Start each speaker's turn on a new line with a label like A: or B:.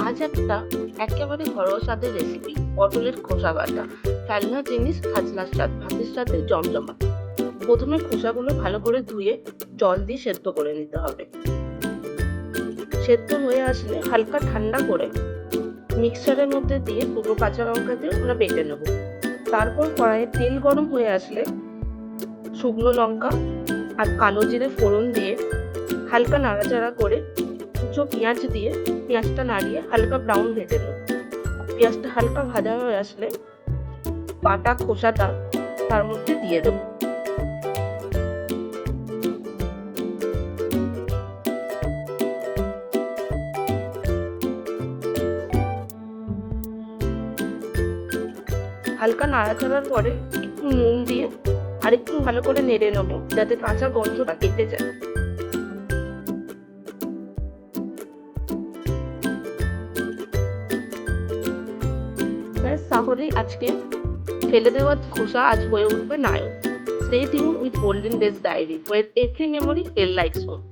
A: আজ একেবারে ঘরোয়া স্বাদের রেসিপি, পটলের খোসা বাটা। ফেলনা জিনিস, খাজনার স্বাদ, ভাতের সাথে জমজমা। প্রথমে খোসাগুলো ভালো করে ধুয়ে জল দিয়ে সেদ্ধ করে নিতে হবে। সেদ্ধ হয়ে আসলে হালকা ঠান্ডা করে মিক্সারের মধ্যে দিয়ে দুটো কাঁচা লঙ্কা দিয়ে আমরা বেটে নেব। তারপর কড়াইয়ে তেল গরম হয়ে আসলে শুকনো লঙ্কা আর কালো জিরে ফোড়ন দিয়ে হালকা নাড়াচাড়া করে কুচো পেঁয়াজ দিয়ে পেঁয়াজটা নাড়িয়ে হালকা ব্রাউন ভেজে নেব। পেঁয়াজটা হালকা ভাজা হয়ে আসলে বাটা খোসাটা তার মধ্যে দিয়ে দেবো। হালকা নাড়াচাড়ার পরে একটু নুন দিয়ে আর একটু ভালো করে নেড়ে নেবো, যাতে কাঁচা গন্ধটা কেটে যায়। ব্যাস, তাহলেই আজকে ফেলে দেওয়া খোসা আজ হয়ে উঠবে নায়ক। Stay tuned with Golden Days Diary, where every memory feels like home.